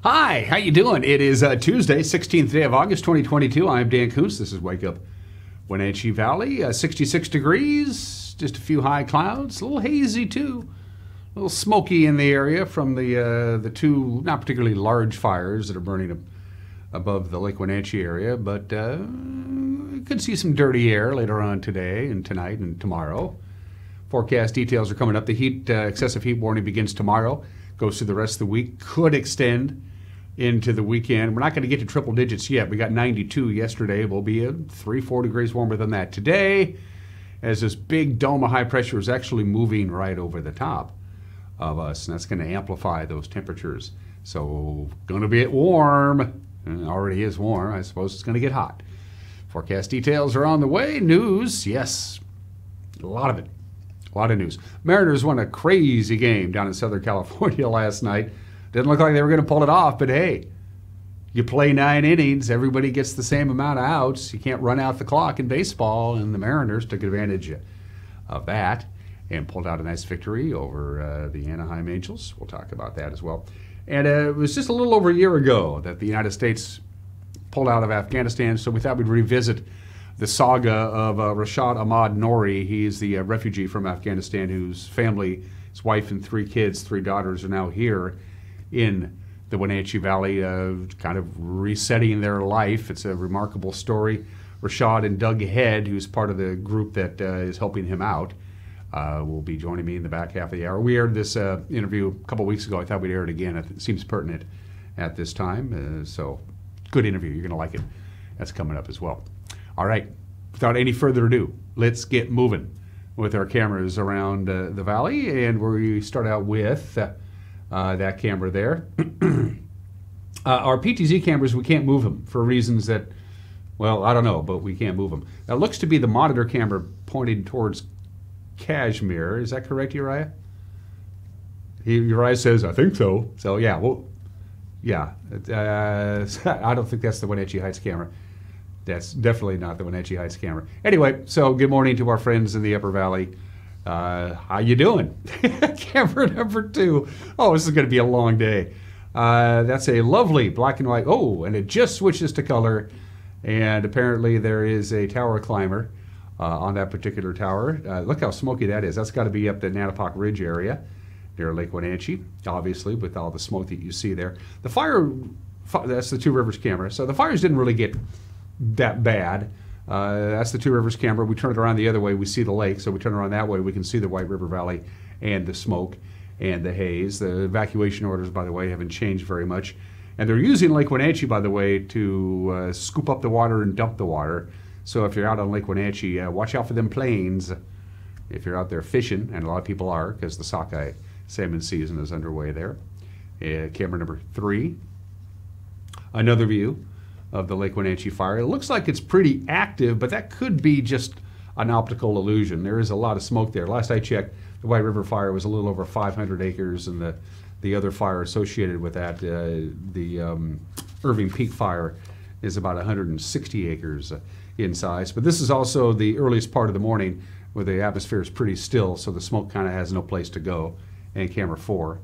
Hi, how you doing? It is Tuesday, 16th day of August, 2022. I'm Dan Kuntz. This is Wake Up Wenatchee Valley. 66 degrees, just a few high clouds, a little hazy too, a little smoky in the area from the two not particularly large fires that are burning above the Lake Wenatchee area, but you could see some dirty air later on today and tonight and tomorrow. Forecast details are coming up. The excessive heat warning begins tomorrow, goes through the rest of the week, could extend into the weekend. We're not going to get to triple digits yet. We got 92 yesterday. We'll be 3-4 degrees warmer than that today, as this big dome of high pressure is actually moving right over the top of us, and that's going to amplify those temperatures. So going to be warm. It already is warm. I suppose it's going to get hot. Forecast details are on the way. News, yes, a lot of it. A lot of news. Mariners won a crazy game down in Southern California last night. Didn't look like they were going to pull it off, but hey, you play 9 innings, everybody gets the same amount of outs. You can't run out the clock in baseball, and the Mariners took advantage of that and pulled out a nice victory over the Anaheim Angels. We'll talk about that as well. And it was just a little over a year ago that the United States pulled out of Afghanistan, so we thought we'd revisit the saga of Reshad Ahmad Noori. He's the refugee from Afghanistan whose family, his wife and 3 kids, 3 daughters, are now here in the Wenatchee Valley, kind of resetting their life. It's a remarkable story. Reshad and Doug Head, who's part of the group that is helping him out, will be joining me in the back half of the hour. We aired this interview a couple weeks ago. I thought we'd air it again. It seems pertinent at this time. So good interview. You're going to like it. That's coming up as well. All right. Without any further ado, let's get moving with our cameras around the valley. And we start out with that camera there. Our PTZ cameras, we can't move them for reasons that, well, I don't know, but we can't move them. That looks to be the monitor camera pointed towards Kashmir. Is that correct, Uriah? Uriah says, I think so. So, yeah, well, yeah. I don't think that's the Wenatchee Heights camera. That's definitely not the Wenatchee Heights camera. Anyway, so good morning to our friends in the Upper Valley. How you doing? Camera number 2. Oh, this is going to be a long day. That's a lovely black and white. Oh, and it just switches to color. And apparently there is a tower climber on that particular tower. Look how smoky that is. That's got to be up the Nanapoc Ridge area near Lake Wenatchee, obviously, with all the smoke that you see there. The fire, that's the Two Rivers camera. So the fires didn't really get that bad. That's the Two Rivers camera. We turn it around the other way, we see the lake. So we turn around that way, we can see the White River Valley and the smoke and the haze. The evacuation orders, by the way, haven't changed very much. And they're using Lake Wenatchee, by the way, to scoop up the water and dump the water. So if you're out on Lake Wenatchee, watch out for them planes. If you're out there fishing, and a lot of people are, because the sockeye salmon season is underway there. Camera number 3. Another view of the Lake Wenatchee fire. It looks like it's pretty active, but that could be just an optical illusion. There is a lot of smoke there. Last I checked, the White River fire was a little over 500 acres, and the other fire associated with that, the Irving Peak fire, is about 160 acres in size. But this is also the earliest part of the morning where the atmosphere is pretty still, so the smoke kind of has no place to go. And camera 4.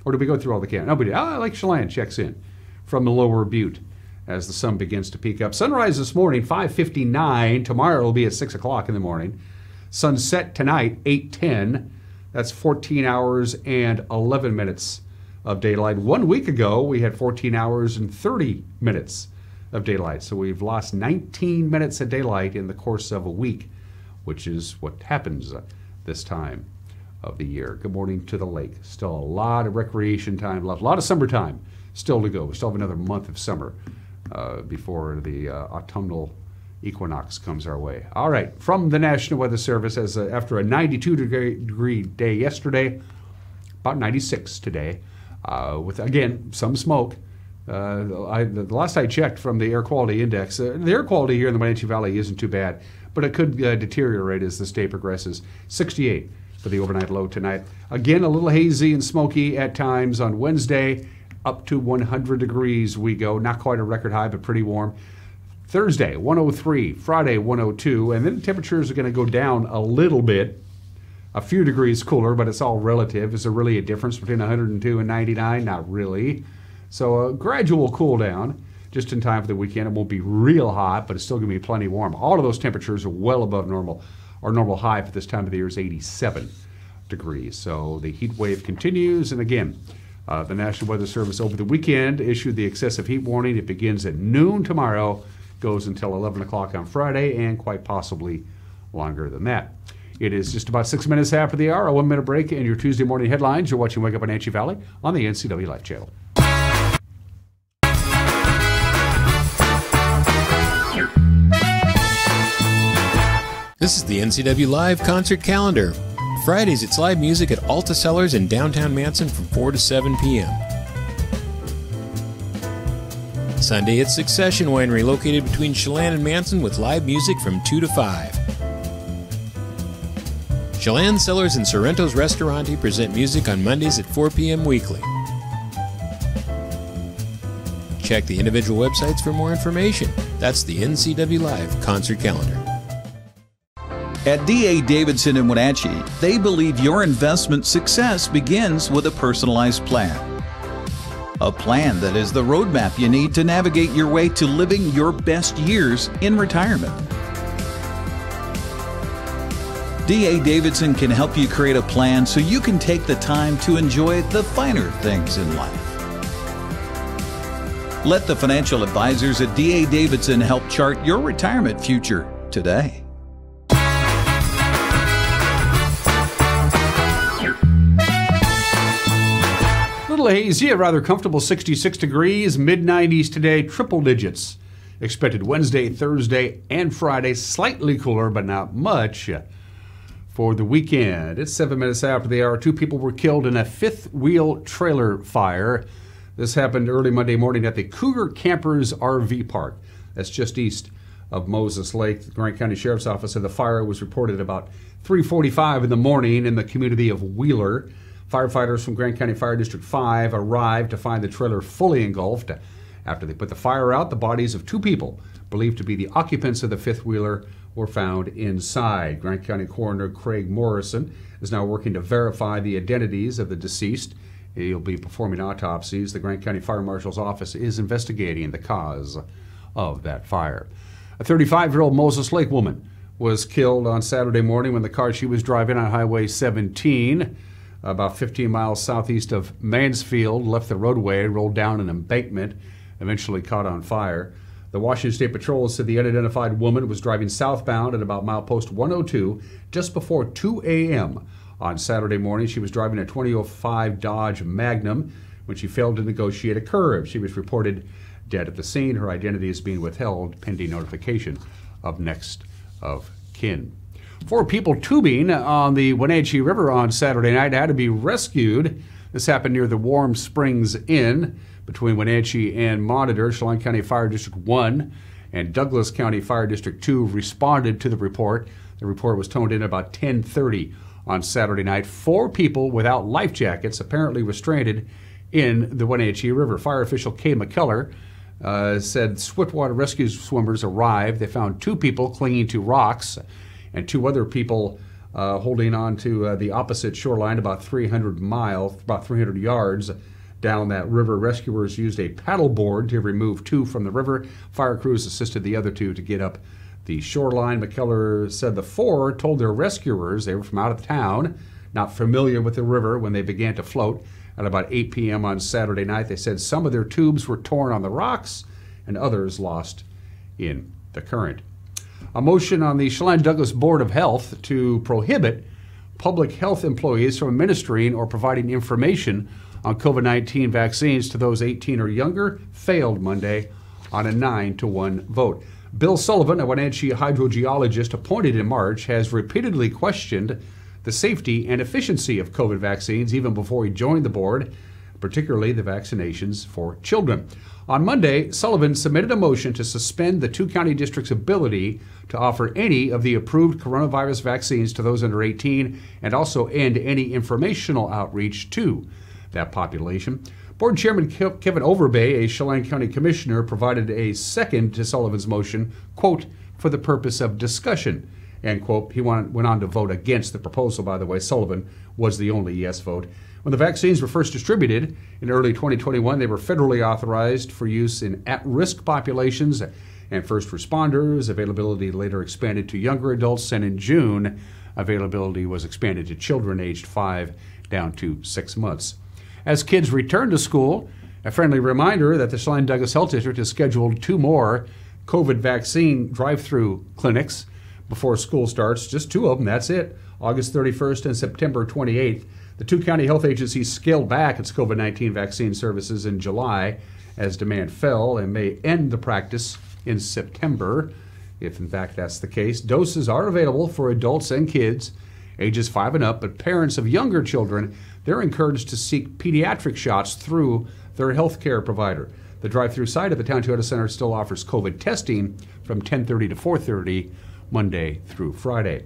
Or did we go through all the cameras? No, we did. Lake Chelan checks in from the lower butte as the sun begins to peak up. Sunrise this morning, 5:59. Tomorrow will be at 6 o'clock in the morning. Sunset tonight, 8:10. That's 14 hours and 11 minutes of daylight. 1 week ago, we had 14 hours and 30 minutes of daylight. So we've lost 19 minutes of daylight in the course of a week, which is what happens this time of the year. Good morning to the lake. Still a lot of recreation time left. A lot of summertime still to go. We still have another month of summer before the autumnal equinox comes our way. All right, from the National Weather Service, as after a 92-degree day yesterday, about 96 today, with, again, some smoke. The last I checked from the air quality index, the air quality here in the Wenatchee Valley isn't too bad, but it could deteriorate as this day progresses. 68 for the overnight low tonight. Again, a little hazy and smoky at times on Wednesday. Up to 100 degrees we go. Not quite a record high, but pretty warm. Thursday, 103. Friday, 102. And then temperatures are going to go down a little bit. A few degrees cooler, but it's all relative. Is there really a difference between 102 and 99? Not really. So a gradual cool down just in time for the weekend. It won't be real hot, but it's still going to be plenty warm. All of those temperatures are well above normal. Our normal high for this time of the year is 87 degrees. So the heat wave continues. And again, the National Weather Service over the weekend issued the excessive heat warning. It begins at noon tomorrow, goes until 11 o'clock on Friday, and quite possibly longer than that. It is just about 6 minutes after the hour, a 1 minute break, and your Tuesday morning headlines. You're watching Wake Up Wenatchee Valley on the NCW Life Channel. This is the NCW Live concert calendar. Fridays, it's live music at Alta Cellars in downtown Manson from 4 to 7 p.m. Sunday, it's Succession Winery located between Chelan and Manson with live music from 2 to 5. Chelan Cellars and Sorrento's Restaurante present music on Mondays at 4 p.m. weekly. Check the individual websites for more information. That's the NCW Live concert calendar. At D.A. Davidson in Wenatchee, they believe your investment success begins with a personalized plan. A plan that is the roadmap you need to navigate your way to living your best years in retirement. D.A. Davidson can help you create a plan so you can take the time to enjoy the finer things in life. Let the financial advisors at D.A. Davidson help chart your retirement future today. Hazy, a rather comfortable 66 degrees, mid-90s today, triple digits. Expected Wednesday, Thursday, and Friday, slightly cooler, but not much for the weekend. It's 7 minutes after the hour. 2 people were killed in a fifth-wheel trailer fire. This happened early Monday morning at the Cougar Campers RV Park. That's just east of Moses Lake. The Grant County Sheriff's Office said the fire was reported about 3:45 in the morning in the community of Wheeler. Firefighters from Grant County Fire District 5 arrived to find the trailer fully engulfed. After they put the fire out, the bodies of 2 people, believed to be the occupants of the fifth-wheeler, were found inside. Grant County Coroner Craig Morrison is now working to verify the identities of the deceased. He'll be performing autopsies. The Grant County Fire Marshal's office is investigating the cause of that fire. A 35-year-old Moses Lake woman was killed on Saturday morning when the car she was driving on Highway 17 about 15 miles southeast of Mansfield left the roadway, rolled down an embankment, eventually caught on fire. The Washington State Patrol said the unidentified woman was driving southbound at about milepost 102 just before 2 a.m. on Saturday morning. She was driving a 2005 Dodge Magnum when she failed to negotiate a curve. She was reported dead at the scene. Her identity is being withheld pending notification of next of kin. 4 people tubing on the Wenatchee River on Saturday night had to be rescued. This happened near the Warm Springs Inn between Wenatchee and Monitor. Chelan County Fire District 1 and Douglas County Fire District 2 responded to the report. The report was toned in about 10:30 on Saturday night. 4 people without life jackets apparently were stranded in the Wenatchee River. Fire official Kay McKellar said swiftwater rescue swimmers arrived. They found 2 people clinging to rocks and 2 other people holding on to the opposite shoreline about 300 yards down that river. Rescuers used a paddleboard to remove 2 from the river. Fire crews assisted the other 2 to get up the shoreline. McKellar said the 4 told their rescuers they were from out of town, not familiar with the river when they began to float. At about 8 p.m. on Saturday night, they said some of their tubes were torn on the rocks and others lost in the current. A motion on the Chelan-Douglas Board of Health to prohibit public health employees from administering or providing information on COVID-19 vaccines to those 18 or younger failed Monday on a 9-1 vote. Bill Sullivan, a Wenatchee hydrogeologist appointed in March, has repeatedly questioned the safety and efficiency of COVID vaccines even before he joined the board, particularly the vaccinations for children. On Monday, Sullivan submitted a motion to suspend the 2 county districts' ability to offer any of the approved coronavirus vaccines to those under 18 and also end any informational outreach to that population. Board Chairman Kevin Overbay, a Chelan County Commissioner, provided a second to Sullivan's motion, quote, for the purpose of discussion, end quote. He went on to vote against the proposal, by the way. Sullivan was the only yes vote. When the vaccines were first distributed in early 2021, they were federally authorized for use in at-risk populations and first responders. Availability later expanded to younger adults, and in June, availability was expanded to children aged 5 down to 6 months. As kids return to school, a friendly reminder that the Schlein-Douglas Health District has scheduled 2 more COVID vaccine drive-through clinics before school starts. Just 2 of them, that's it. August 31st and September 28th. The 2 county health agencies scaled back its COVID-19 vaccine services in July as demand fell and may end the practice in September. If in fact that's the case, doses are available for adults and kids ages 5 and up, but parents of younger children, they're encouraged to seek pediatric shots through their health care provider. The drive-through site at the Town Toyota Center still offers COVID testing from 10:30 to 4:30, Monday through Friday.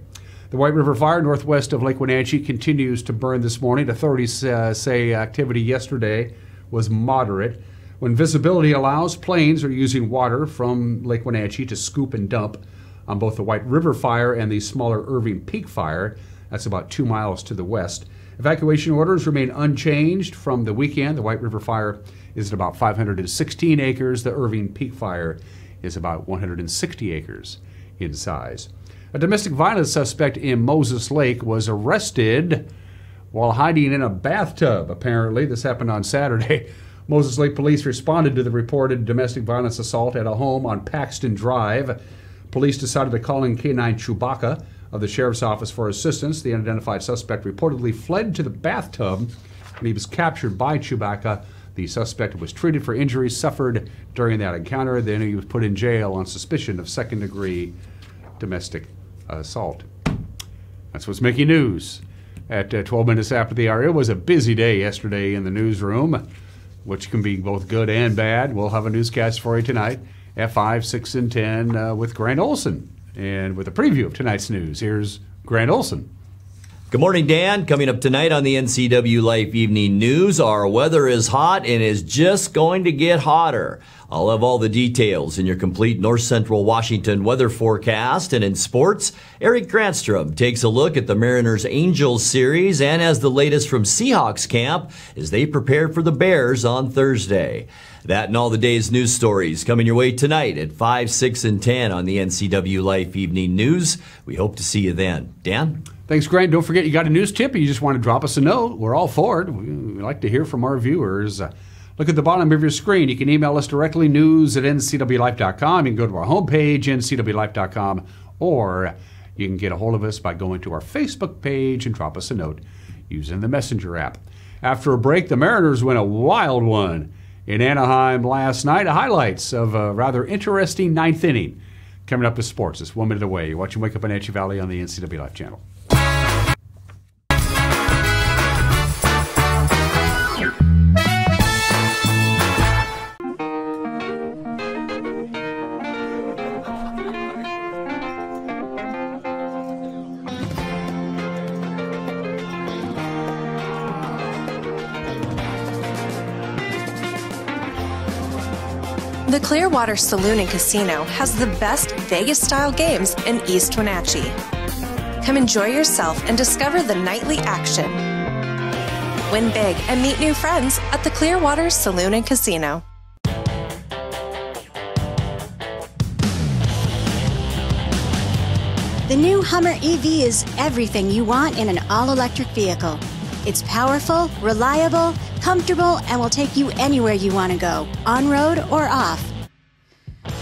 The White River Fire northwest of Lake Wenatchee continues to burn this morning. Authorities say activity yesterday was moderate. When visibility allows, planes are using water from Lake Wenatchee to scoop and dump on both the White River Fire and the smaller Irving Peak Fire. That's about 2 miles to the west. Evacuation orders remain unchanged from the weekend. The White River Fire is at about 516 acres. The Irving Peak Fire is about 160 acres in size. A domestic violence suspect in Moses Lake was arrested while hiding in a bathtub, apparently. This happened on Saturday. Moses Lake police responded to the reported domestic violence assault at a home on Paxton Drive. Police decided to call in K-9 Chewbacca of the Sheriff's Office for assistance. The unidentified suspect reportedly fled to the bathtub when he was captured by Chewbacca. The suspect was treated for injuries suffered during that encounter. Then he was put in jail on suspicion of second-degree domestic assault. That's what's making news. At 12 minutes after the hour, it was a busy day yesterday in the newsroom, which can be both good and bad. We'll have a newscast for you tonight at 5, 6, and 10 with Grant Olson. And with a preview of tonight's news, here's Grant Olson. Good morning, Dan. Coming up tonight on the NCW Life Evening News, our weather is hot and is just going to get hotter. I'll have all the details in your complete North Central Washington weather forecast. And in sports, Eric Granstrom takes a look at the Mariners-Angels series and has the latest from Seahawks camp as they prepare for the Bears on Thursday. That and all the day's news stories coming your way tonight at 5, 6, and 10 on the NCW Life Evening News. We hope to see you then. Dan? Thanks, Grant. Don't forget, you got a news tip or you just want to drop us a note. We're all for it. We like to hear from our viewers. Look at the bottom of your screen. You can email us directly, news@ncwlife.com. You can go to our homepage, ncwlife.com, or you can get a hold of us by going to our Facebook page and drop us a note using the Messenger app. After a break, the Mariners win a wild one in Anaheim last night. Highlights of a rather interesting ninth inning. Coming up with sports. It's 1 minute away. You're watching Wake Up Wenatchee Valley on the NCW Life channel. The Clearwater Saloon and Casino has the best Vegas-style games in East Wenatchee. Come enjoy yourself and discover the nightly action. Win big and meet new friends at the Clearwater Saloon and Casino. The new Hummer EV is everything you want in an all-electric vehicle. It's powerful, reliable, comfortable, and will take you anywhere you want to go, on-road or off.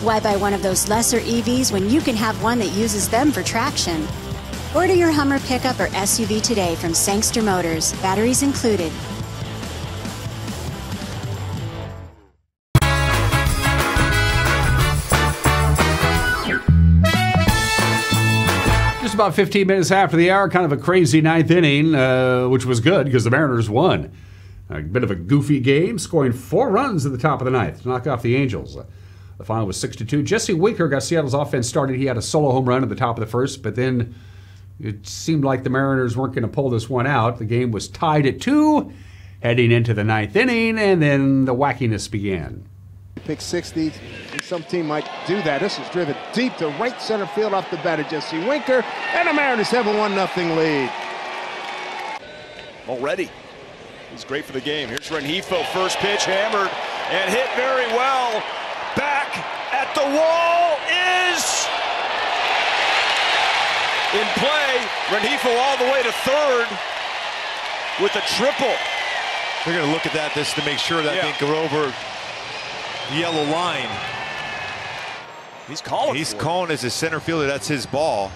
Why buy one of those lesser EVs when you can have one that uses them for traction? Order your Hummer pickup or SUV today from Sangster Motors, batteries included. Just about 15 minutes after the hour, kind of a crazy ninth inning, which was good because the Mariners won. A bit of a goofy game, scoring 4 runs at the top of the ninth to knock off the Angels. The final was 6-2. Jesse Winker got Seattle's offense started. He had a solo home run at the top of the first, but then it seemed like the Mariners weren't going to pull this one out. The game was tied at 2, heading into the ninth inning, and then the wackiness began. Pick 60, and some team might do that. This is driven deep to right center field off the batter, Jesse Winker, and the Mariners have a 1-0 lead. Already He's great for the game. Here's Rengifo, first pitch, hammered and hit very well. Back at the wall is in play. Rengifo all the way to third with a triple. They're going to look at that just to make sure that didn't go over the yellow line. He's calling as a center fielder. That's his ball.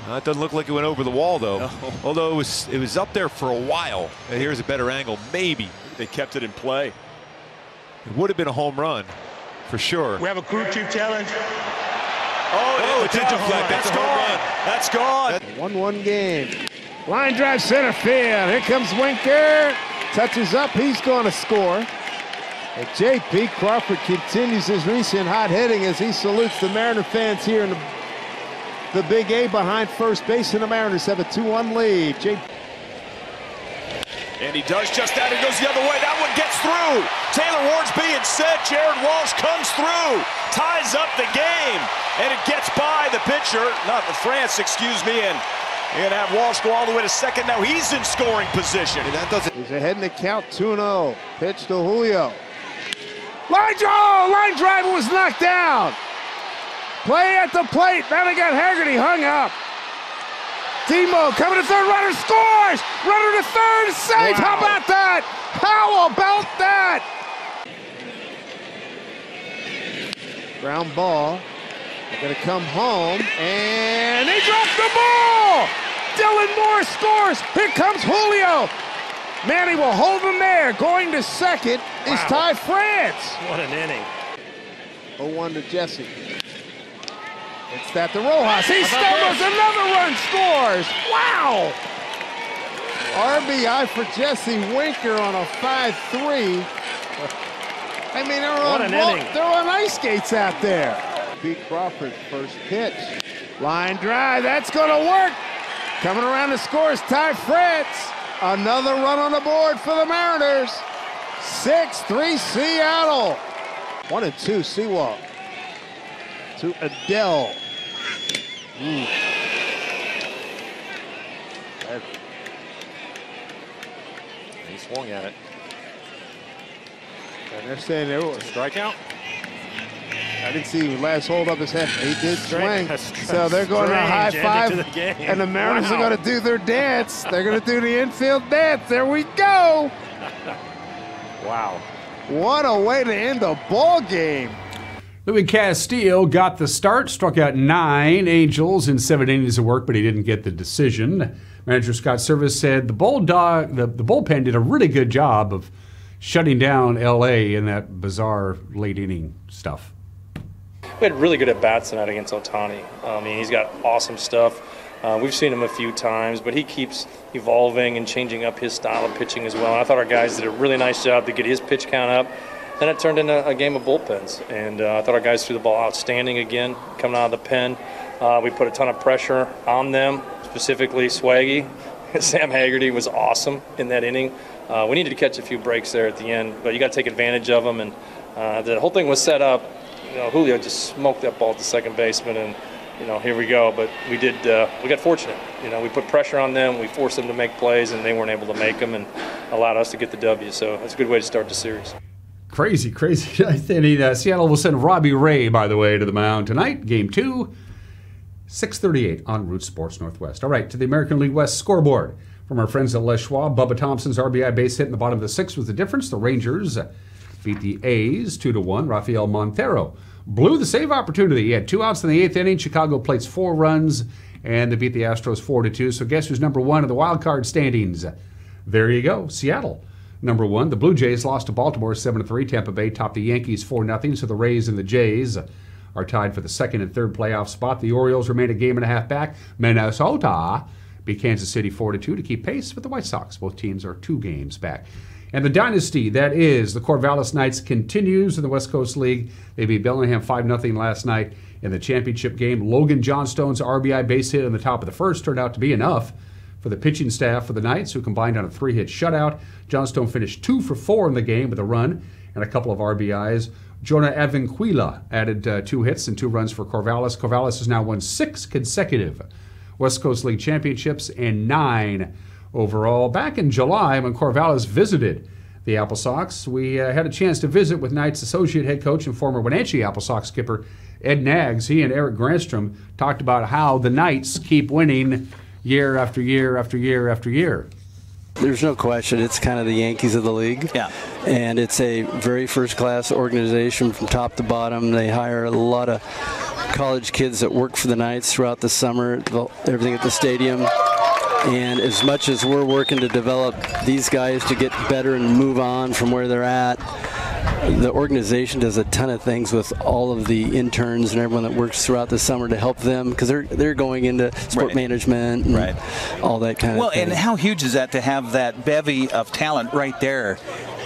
It doesn't look like it went over the wall, though. No. Although it was up there for a while. And here's a better angle. Maybe they kept it in play. It would have been a home run for sure. We have a crew chief challenge. Oh, it did deflect. That's gone. That's gone. 1-1 game. Line drive center field. Here comes Winker. Touches up. He's going to score. And J.P. Crawford continues his recent hot hitting as he salutes the Mariner fans here in the Big A behind first base, and the Mariners have a 2-1 lead. And he does just that. He goes the other way. That one gets through. Taylor Ward's being set. Jared Walsh comes through, ties up the game, and it gets by the pitcher, not the France, excuse me, and have Walsh go all the way to second. Now he's in scoring position. And that doesn't. He's ahead in the count, 2-0. Pitch to Julio. Line drive was knocked down. Play at the plate. Now they got Haggerty hung up. Timo coming to third. Runner scores. Runner to third. Safe. Wow. How about that? How about that? Ground ball. They're going to come home. And they dropped the ball. Dylan Moore scores. Here comes Julio. Manny will hold him there. Going to second is Ty France. What an inning. 0-1 to Jesse. It's that to Rojas. He stumbles. Another run scores. Wow. RBI for Jesse Winker on a 5-3. I mean, they're on ice skates out there. Pete Crawford's first pitch. Line drive. That's going to work. Coming around to score is Ty France. Another run on the board for the Mariners. 6-3 Seattle. 1-2 Seawalk. To Adele. He swung at it. And they're saying there was a strikeout. I didn't see last hold up his head. He did swing. So they're going to high five. And the Mariners are going to do their dance. They're going to do the infield dance. There we go. Wow. What a way to end the ball game. Louis Castillo got the start, struck out 9 Angels in 7 innings of work, but he didn't get the decision. Manager Scott Service said the bullpen did a really good job of shutting down L.A. in that bizarre late inning stuff. We had really good at-bats tonight against Ohtani. I mean, he's got awesome stuff. We've seen him a few times, but he keeps evolving and changing up his style of pitching as well. And I thought our guys did a really nice job to get his pitch count up. Then it turned into a game of bullpens, and I thought our guys threw the ball outstanding again, coming out of the pen. We put a ton of pressure on them, specifically Swaggy. Sam Haggerty was awesome in that inning. We needed to catch a few breaks there at the end, but you got to take advantage of them. And the whole thing was set up. Julio just smoked that ball at the second baseman, and here we go. But we got fortunate. We put pressure on them. We forced them to make plays, and they weren't able to make them, and allowed us to get the W. So that's a good way to start the series. Crazy. Seattle will send Robbie Ray, by the way, to the mound tonight. Game 2, 6:38 on Root Sports Northwest. All right, to the American League West scoreboard. From our friends at Les Schwab, Bubba Thompson's RBI base hit in the bottom of the 6th was the difference. The Rangers beat the A's 2-1. Rafael Montero blew the save opportunity. He had 2 outs in the 8th inning. Chicago plates 4 runs, and they beat the Astros 4-2. So guess who's number 1 in the wild card standings? There you go, Seattle. Number 1, the Blue Jays lost to Baltimore 7-3. Tampa Bay topped the Yankees 4-0. So the Rays and the Jays are tied for the 2nd and 3rd playoff spot. The Orioles remain a game and a half back. Minnesota beat Kansas City 4-2 to keep pace with the White Sox. Both teams are 2 games back. And the dynasty that is the Corvallis Knights continues in the West Coast League. They beat Bellingham 5-0 last night in the championship game. Logan Johnstone's RBI base hit in the top of the 1st turned out to be enough for the pitching staff for the Knights, who combined on a 3-hit shutout. Johnstone finished 2 for 4 in the game with a run and a couple of RBIs. Jonah Avinquila added 2 hits and 2 runs for Corvallis. Corvallis has now won 6 consecutive West Coast League championships and 9 overall. Back in July, when Corvallis visited the Apple Sox, we had a chance to visit with Knights associate head coach and former Wenatchee Apple Sox skipper Ed Nags. He and Eric Granstrom talked about how the Knights keep winning year after year after year after year. There's no question. It's kind of the Yankees of the league. Yeah. And it's a very first-class organization from top to bottom. They hire a lot of college kids that work for the Knights throughout the summer, everything at the stadium. And as much as we're working to develop these guys to get better and move on from where they're at, the organization does a ton of things with all of the interns and everyone that works throughout the summer to help them, because they're going into sport management and all that kind of thing. Well, and how huge is that to have that bevy of talent right there?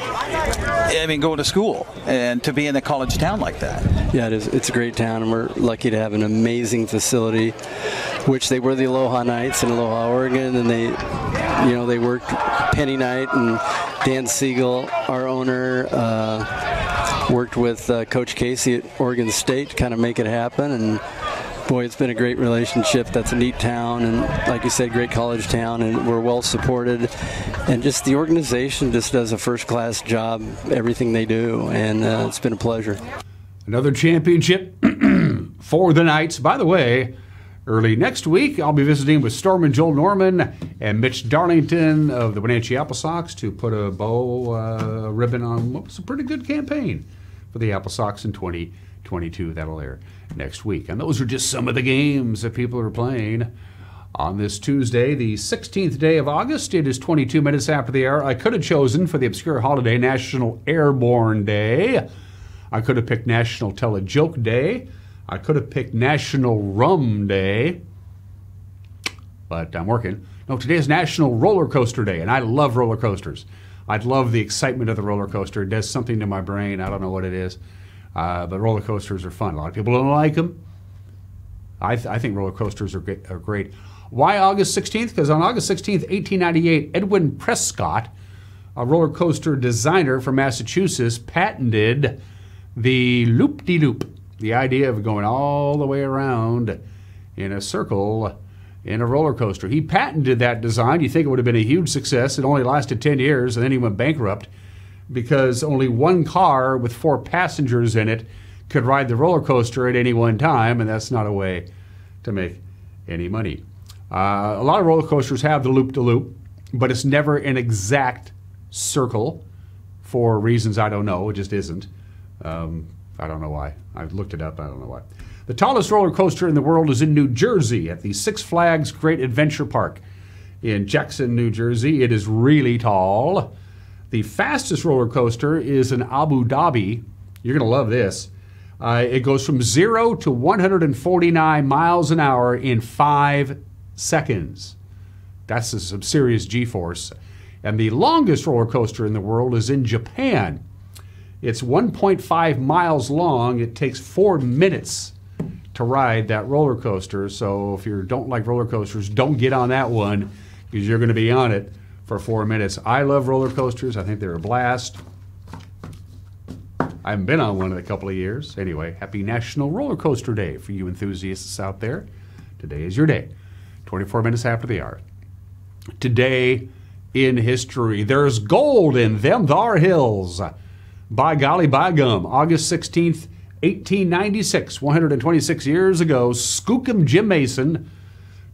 I mean, going to school and to be in a college town like that. Yeah, it is. It's a great town, and we're lucky to have an amazing facility, which they were the Aloha Knights in Aloha, Oregon, and they worked Penny Knight, and Dan Siegel, our owner, worked with Coach Casey at Oregon State to kind of make it happen. And boy, it's been a great relationship. That's a neat town, and like you said, great college town, and we're well supported. And just the organization just does a first-class job, everything they do, and it's been a pleasure. Another championship for the Knights. By the way, early next week, I'll be visiting with Storm and Joel Norman and Mitch Darlington of the Wenatchee Apple Sox to put a bow ribbon on what was a pretty good campaign for the Apple Sox in 2022. That'll air next week. And those are just some of the games that people are playing on this Tuesday, the 16th day of August. It is 22 minutes after the hour. I could have chosen for the obscure holiday National Airborne Day. I could have picked National Tell a Joke Day. I could have picked National Rum Day, but I'm working. No, today is National Roller Coaster Day, and I love roller coasters. I love the excitement of the roller coaster. It does something to my brain. I don't know what it is, but roller coasters are fun. A lot of people don't like them. I think roller coasters are great. Why August 16th? Because on August 16th, 1898, Edwin Prescott, a roller coaster designer from Massachusetts, patented the loop-de-loop. The idea of going all the way around in a circle in a roller coaster. He patented that design. You think it would have been a huge success. It only lasted 10 years, and then he went bankrupt because only one car with 4 passengers in it could ride the roller coaster at any one time, and that's not a way to make any money. A lot of roller coasters have the loop-de-loop, but it's never an exact circle for reasons I don't know. It just isn't. I don't know why. I've looked it up. I don't know why. The tallest roller coaster in the world is in New Jersey at the Six Flags Great Adventure Park in Jackson, New Jersey. It is really tall. The fastest roller coaster is in Abu Dhabi. You're going to love this. It goes from 0 to 149 miles an hour in 5 seconds. That's some serious G-force. And the longest roller coaster in the world is in Japan. It's 1.5 miles long. It takes 4 minutes to ride that roller coaster. So if you don't like roller coasters, don't get on that one because you're going to be on it for 4 minutes. I love roller coasters. I think they're a blast. I haven't been on one in a couple of years. Anyway, happy National Roller Coaster Day for you enthusiasts out there. Today is your day. 24 minutes after the hour. Today in history, there's gold in them thar hills. By golly, by gum, August 16th, 1896, 126 years ago, Skookum Jim Mason,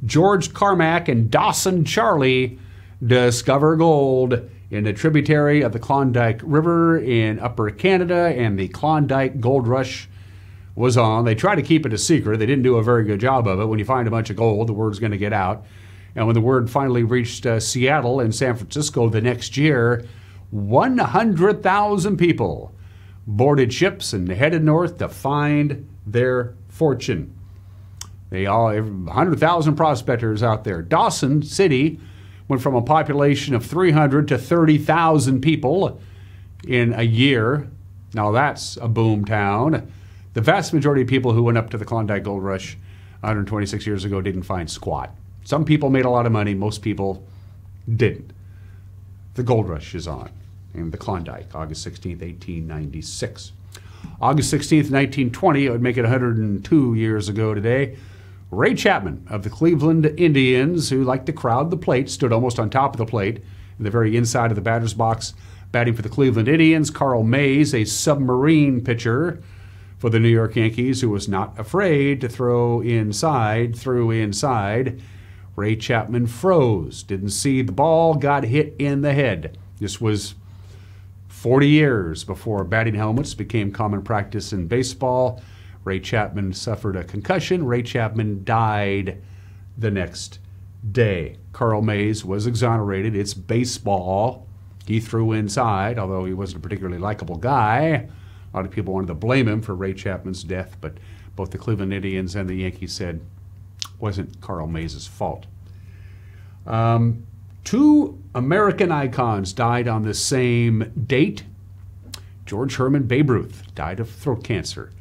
George Carmack, and Dawson Charlie discover gold in a tributary of the Klondike River in Upper Canada, and the Klondike Gold Rush was on. They tried to keep it a secret. They didn't do a very good job of it. When you find a bunch of gold, the word's going to get out. And when the word finally reached Seattle and San Francisco the next year, 100,000 people boarded ships and headed north to find their fortune. 100,000 prospectors out there. Dawson City went from a population of 300 to 30,000 people in a year. Now that's a boom town. The vast majority of people who went up to the Klondike Gold Rush 126 years ago didn't find squat. Some people made a lot of money. Most people didn't. The Gold Rush is on. And the Klondike, August 16th, 1896. August 16th, 1920, it would make it 102 years ago today, Ray Chapman of the Cleveland Indians, who liked to crowd the plate, stood almost on top of the plate in the very inside of the batter's box, batting for the Cleveland Indians. Carl Mays, a submarine pitcher for the New York Yankees, who was not afraid to throw inside, threw inside. Ray Chapman froze, didn't see the ball, got hit in the head. This was 40 years before batting helmets became common practice in baseball. Ray Chapman suffered a concussion. Ray Chapman died the next day. Carl Mays was exonerated. It's baseball. He threw inside, although he wasn't a particularly likable guy. A lot of people wanted to blame him for Ray Chapman's death, but both the Cleveland Indians and the Yankees said it wasn't Carl Mays' fault. Two American icons died on the same date. George Herman Babe Ruth died of throat cancer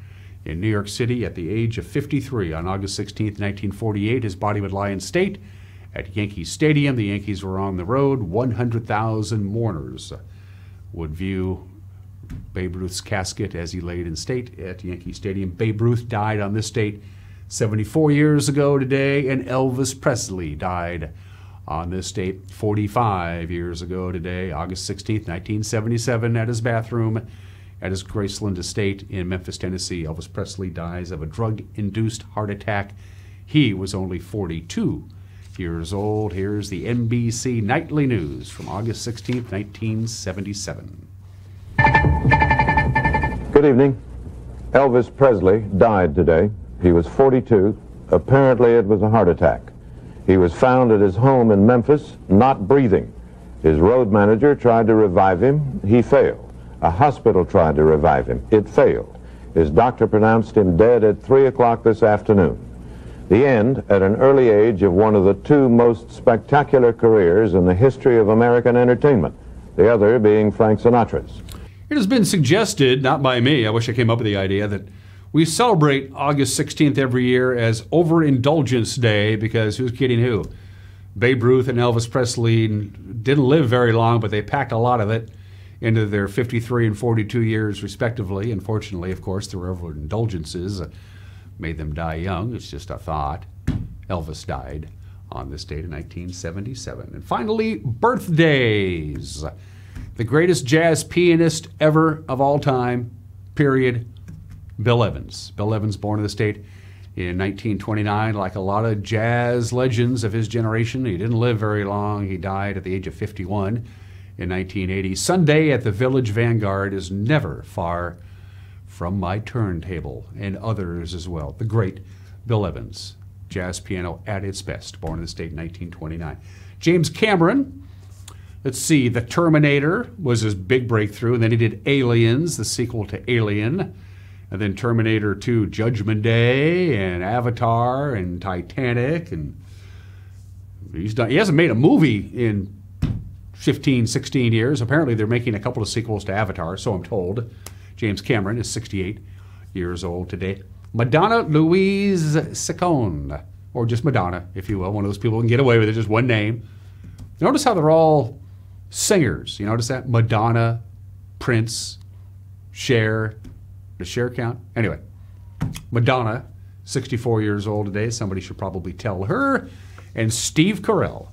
in New York City at the age of 53 on August 16, 1948. His body would lie in state at Yankee Stadium. The Yankees were on the road. 100,000 mourners would view Babe Ruth's casket as he laid in state at Yankee Stadium. Babe Ruth died on this date 74 years ago today, and Elvis Presley died on this date 45 years ago today, August 16, 1977, at his bathroom at his Graceland estate in Memphis, Tennessee. Elvis Presley dies of a drug-induced heart attack. He was only 42 years old. Here's the NBC Nightly News from August 16, 1977. Good evening. Elvis Presley died today. He was 42. Apparently it was a heart attack. He was found at his home in Memphis, not breathing. His road manager tried to revive him. He failed. A hospital tried to revive him. It failed. His doctor pronounced him dead at 3 o'clock this afternoon. The end at an early age of one of the two most spectacular careers in the history of American entertainment, the other being Frank Sinatra's. It has been suggested, not by me, I wish I came up with the idea, that we celebrate August 16th every year as Overindulgence Day because who's kidding who? Babe Ruth and Elvis Presley didn't live very long, but they packed a lot of it into their 53 and 42 years respectively. Unfortunately, of course, their overindulgences made them die young. It's just a thought. Elvis died on this date in 1977. And finally, birthdays. The greatest jazz pianist ever of all time, period, Bill Evans. Bill Evans, born in the state in 1929. Like a lot of jazz legends of his generation, he didn't live very long. He died at the age of 51 in 1980. Sunday at the Village Vanguard is never far from my turntable, and others as well. The great Bill Evans, jazz piano at its best, born in the state in 1929. James Cameron, let's see, The Terminator was his big breakthrough, and then he did Aliens, the sequel to Alien, and then Terminator 2, Judgment Day, and Avatar, and Titanic, and he hasn't made a movie in 15, 16 years. Apparently they're making a couple of sequels to Avatar, so I'm told. James Cameron is 68 years old today. Madonna Louise Ciccone, or just Madonna, if you will. One of those people who can get away with it, just one name. Notice how they're all singers. You notice that? Madonna, Prince, Cher. Does Cher count? Anyway, Madonna, 64 years old today. Somebody should probably tell her. And Steve Carell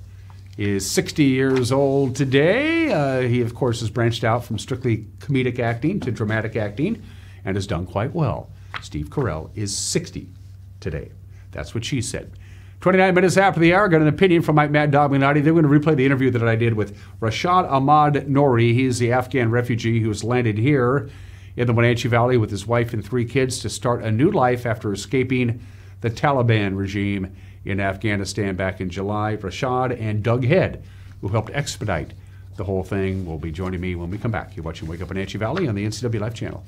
is 60 years old today. He, of course, has branched out from strictly comedic acting to dramatic acting and has done quite well. Steve Carell is 60 today. That's what she said. 29 minutes after the hour, got an opinion from Mike Mad Dog Minotti. They're going to replay the interview that I did with Reshad Ahmad Noori. He's the Afghan refugee who has landed here in the Wenatchee Valley with his wife and 3 kids to start a new life after escaping the Taliban regime in Afghanistan back in July. Reshad and Doug Head, who helped expedite the whole thing, will be joining me when we come back. You're watching Wake Up Wenatchee Valley on the NCW Life channel.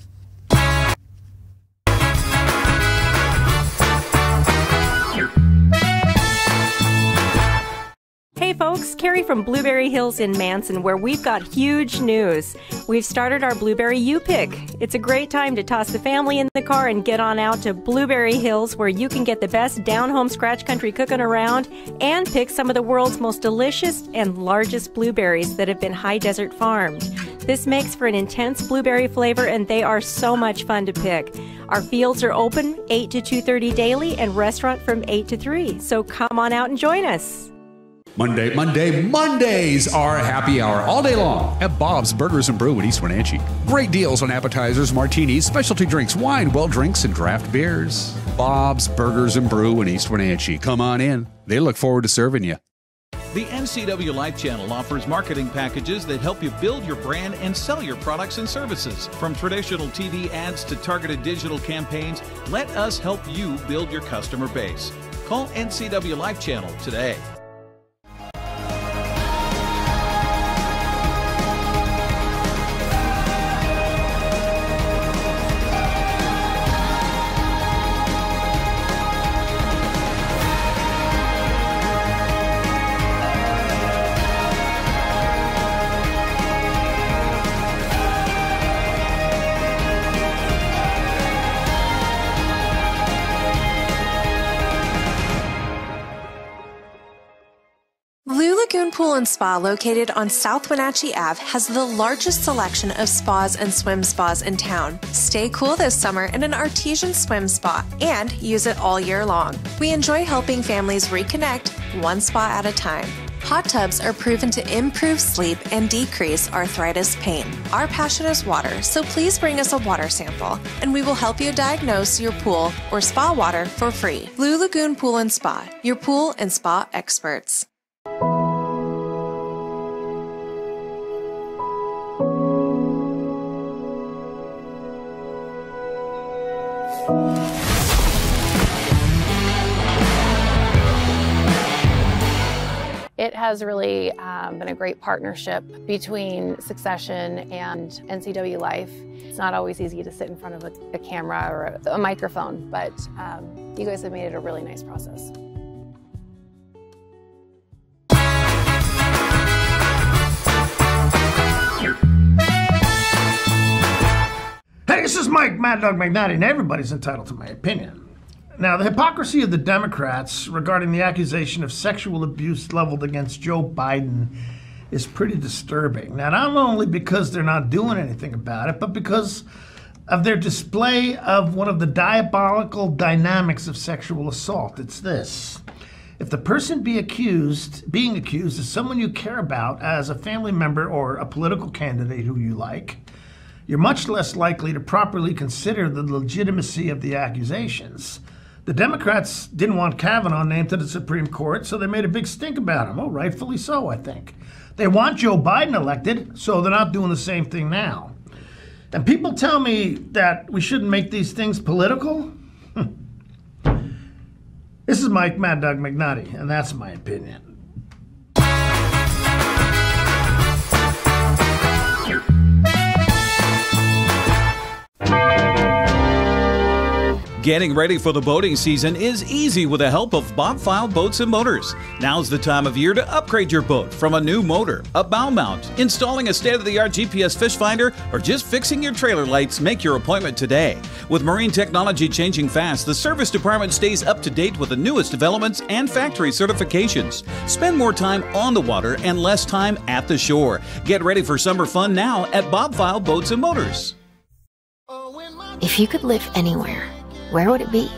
Hey folks, folks. Carrie from Blueberry Hills in Manson, where we've got huge news. We've started our Blueberry U-Pick. It's a great time to toss the family in the car and get on out to Blueberry Hills, where you can get the best down-home scratch country cooking around and pick some of the world's most delicious and largest blueberries that have been high desert farmed. This makes for an intense blueberry flavor, and they are so much fun to pick. Our fields are open 8 to 2:30 daily and restaurant from 8 to 3. So come on out and join us. Mondays are happy hour all day long at Bob's Burgers and Brew in East Wenatchee. Great deals on appetizers, martinis, specialty drinks, wine, well drinks, and draft beers. Bob's Burgers and Brew in East Wenatchee. Come on in. They look forward to serving you. The NCW Life Channel offers marketing packages that help you build your brand and sell your products and services. From traditional TV ads to targeted digital campaigns, let us help you build your customer base. Call NCW Life Channel today. Pool and Spa, located on South Wenatchee Ave, has the largest selection of spas and swim spas in town. Stay cool this summer in an artesian swim spa and use it all year long. We enjoy helping families reconnect one spa at a time. Hot tubs are proven to improve sleep and decrease arthritis pain. Our passion is water, so please bring us a water sample, and we will help you diagnose your pool or spa water for free. Blue Lagoon Pool and Spa, your pool and spa experts. It has really been a great partnership between Succession and NCW Life. It's not always easy to sit in front of a camera or a microphone, but you guys have made it a really nice process. Hey, this is Mike Mad Dog McNally, and everybody's entitled to my opinion. Now, the hypocrisy of the Democrats regarding the accusation of sexual abuse leveled against Joe Biden is pretty disturbing. Now, not only because they're not doing anything about it, but because of their display of one of the diabolical dynamics of sexual assault. It's this. If the person being accused is someone you care about as a family member or a political candidate who you like, you're much less likely to properly consider the legitimacy of the accusations. The Democrats didn't want Kavanaugh named to the Supreme Court, so they made a big stink about him. Oh, rightfully so, I think. They want Joe Biden elected, so they're not doing the same thing now. And people tell me that we shouldn't make these things political. This is Mike Mad Dog McNally, and that's my opinion. Getting ready for the boating season is easy with the help of Bob File Boats and Motors. Now's the time of year to upgrade your boat from a new motor, a bow mount, installing a state-of-the-art GPS fish finder, or just fixing your trailer lights. Make your appointment today. With marine technology changing fast, the service department stays up to date with the newest developments and factory certifications. Spend more time on the water and less time at the shore. Get ready for summer fun now at Bob File Boats and Motors. If you could live anywhere, where would it be?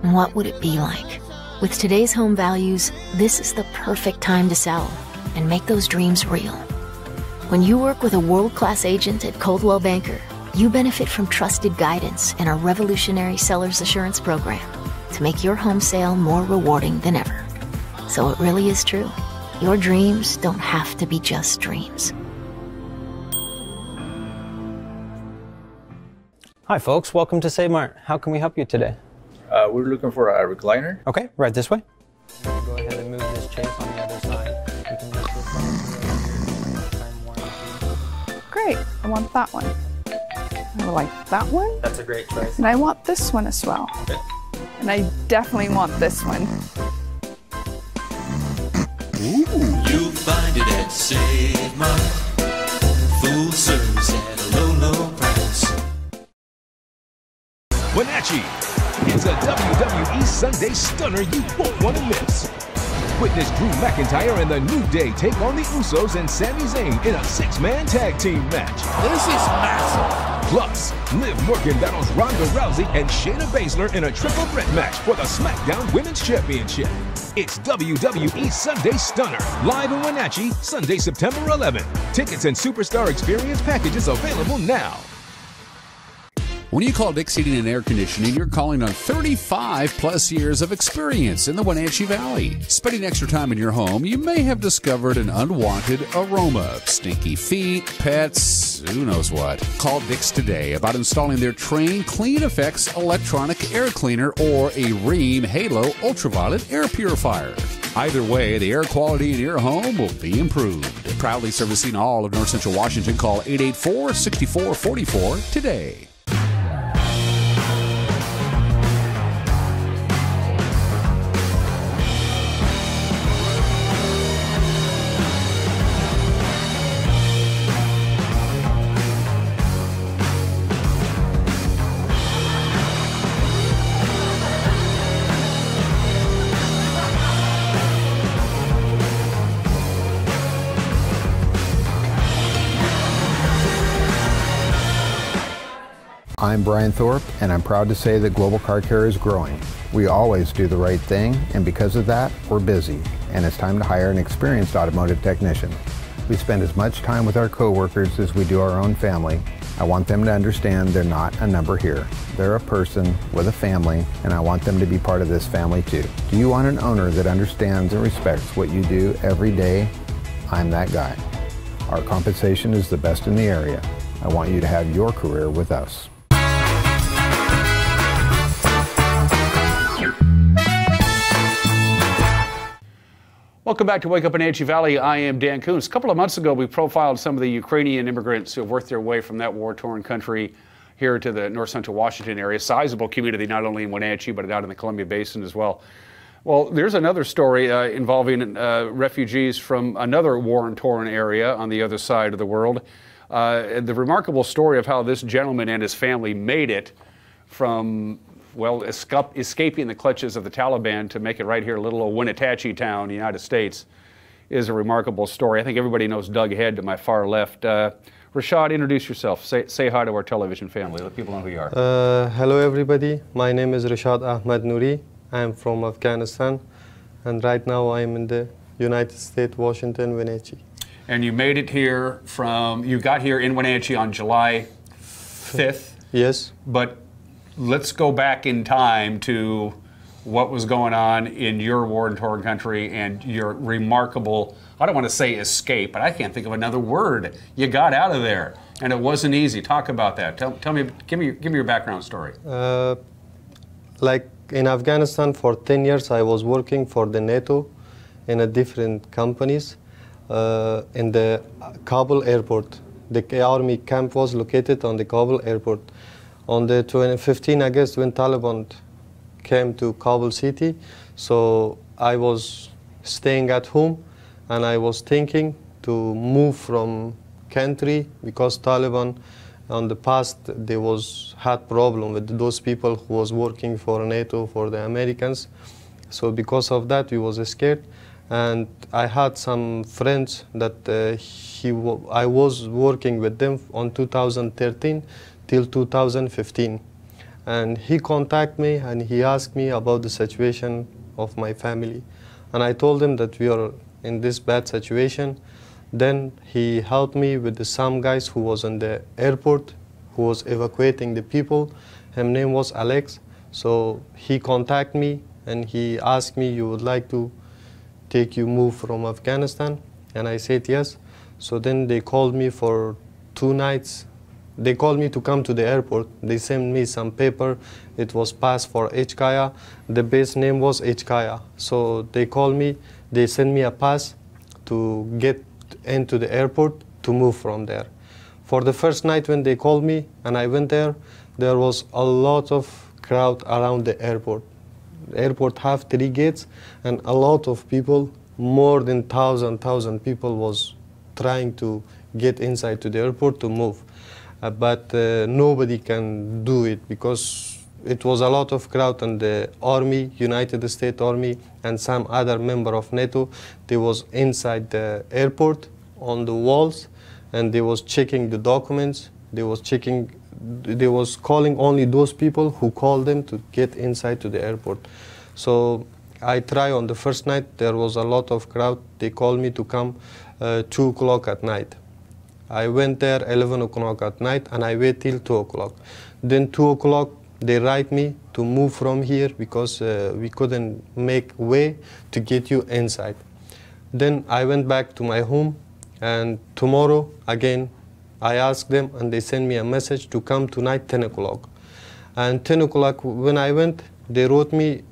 What would it be like? With today's home values, this is the perfect time to sell and make those dreams real. When you work with a world-class agent at Coldwell Banker, you benefit from trusted guidance and our revolutionary Seller's Assurance Program to make your home sale more rewarding than ever. So it really is true. Your dreams don't have to be just dreams. Hi folks, welcome to Save Mart. How can we help you today? We're looking for a recliner. Okay, right this way. Go ahead and move this chase on the other side. You can just Great, I want that one. I like that one. That's a great choice. And I want this one as well. Okay. And I definitely want this one. Ooh, You'll find it at Save Mart. Full service at a low, low price. Wenatchee, it's a WWE Sunday stunner you won't want to miss. Witness Drew McIntyre and the New Day take on the Usos and Sami Zayn in a 6-man tag team match. This is massive. Plus, Liv Morgan battles Ronda Rousey and Shayna Baszler in a triple threat match for the SmackDown Women's Championship. It's WWE Sunday Stunner, live in Wenatchee, Sunday, September 11th. Tickets and Superstar Experience packages available now. When you call Dick's Heating and Air Conditioning, you're calling on 35-plus years of experience in the Wenatchee Valley. Spending extra time in your home, you may have discovered an unwanted aroma. Stinky feet, pets, who knows what. Call Dick's today about installing their Train Clean Effects electronic air cleaner or a Rheem Halo ultraviolet air purifier. Either way, the air quality in your home will be improved. Proudly servicing all of North Central Washington, call 884-6444 today. I'm Brian Thorpe, and I'm proud to say that Global Car Care is growing. We always do the right thing, and because of that, we're busy, and it's time to hire an experienced automotive technician. We spend as much time with our coworkers as we do our own family. I want them to understand they're not a number here. They're a person with a family, and I want them to be part of this family too. Do you want an owner that understands and respects what you do every day? I'm that guy. Our compensation is the best in the area. I want you to have your career with us. Welcome back to Wake Up Wenatchee Valley. I am Dan Kuntz. A couple of months ago, we profiled some of the Ukrainian immigrants who have worked their way from that war-torn country here to the North Central Washington area. Sizable community, not only in Wenatchee, but out in the Columbia Basin as well. Well, there's another story involving refugees from another war-torn area on the other side of the world. The remarkable story of how this gentleman and his family made it from, well, escaping the clutches of the Taliban to make it right here, little old Wenatchee town, United States, is a remarkable story. I think everybody knows Doug Head to my far left. Reshad, introduce yourself. Say hi to our television family. Let people know who you are. Hello, everybody. My name is Reshad Ahmad Noori. I am from Afghanistan, and right now I am in the United States, Washington, Wenatchee. And you made it here you got here in Wenatchee on July 5th. Yes. But let's go back in time to what was going on in your war-torn country and your remarkable, I don't want to say escape, but I can't think of another word. You got out of there, and it wasn't easy. Talk about that. Tell me, give me your background story. Like in Afghanistan for 10 years, I was working for the NATO in a different companies in the Kabul airport. The army camp was located on the Kabul airport. On the 15 August, when Taliban came to Kabul city, so I was staying at home, and I was thinking to move from country because Taliban, on the past, they had problem with those people who was working for NATO, for the Americans. So because of that, we was scared, and I had some friends that I was working with them on 2013. Till 2015, and he contacted me and he asked me about the situation of my family, and I told him that we are in this bad situation. Then he helped me with some guys who was in the airport, who was evacuating the people. His name was Alex. So he contacted me and he asked me, "You would like to move from Afghanistan?" And I said yes. So then they called me for 2 nights. They called me to come to the airport. They sent me some paper. It was passed for HKaya. The base name was HKaya. So they called me. They sent me a pass to get into the airport to move from there. For the first night when they called me and I went there was a lot of crowd around the airport. The airport have 3 gates and a lot of people more than 1,000 people was trying to get inside to the airport to move. But nobody can do it because it was a lot of crowd, and the army, United States Army, and some other member of NATO, they was inside the airport on the walls, and they was checking the documents. They was calling only those people who called them to get inside to the airport. So I try on the first night, there was a lot of crowd. They called me to come 2 o'clock at night. I went there 11 o'clock at night, and I wait till 2 o'clock. Then 2 o'clock, they write me to move from here because we couldn't make way to get you inside. Then I went back to my home, and tomorrow again I asked them, and they sent me a message to come tonight 10 o'clock. And 10 o'clock when I went, they wrote me,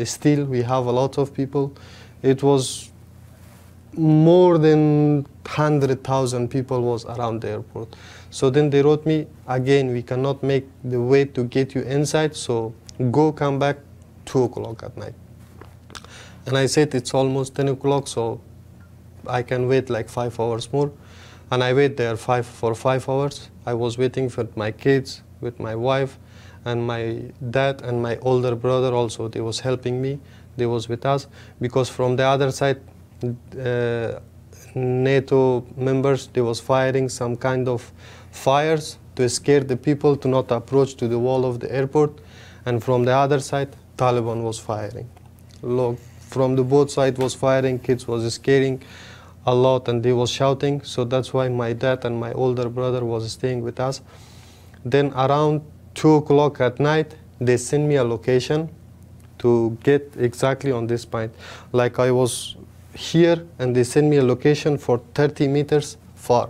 still we have a lot of people. It was more than 100,000 people was around the airport. So then they wrote me, again, we cannot make the way to get you inside, so come back 2 o'clock at night. And I said, it's almost 10 o'clock, so I can wait like 5 hours more. And I wait there for 5 hours. I was waiting for my kids, with my wife, and my dad and my older brother also. They was helping me. They was with us, because from the other side, NATO members, they was firing some kind of fires to scare the people to not approach to the wall of the airport. And from the other side, Taliban was firing. Look, from the both sides was firing, kids was scaring a lot, and they was shouting. So that's why my dad and my older brother was staying with us. Then around 2 o'clock at night, they sent me a location to get exactly on this point. Like I was here, and they sent me a location for 30 meters far.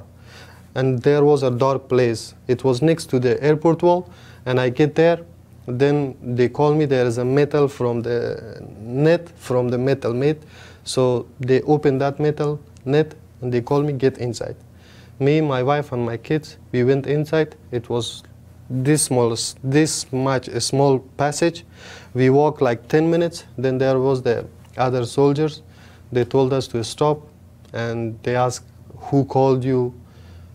And there was a dark place. It was next to the airport wall, and I get there. Then they call me, there is a metal from the net, from the metal mate. So they opened that metal net, and they call me, get inside. Me, my wife, and my kids, we went inside. It was this much a small passage. We walked like 10 minutes. Then there was the other soldiers. They told us to stop, and they asked, who called you,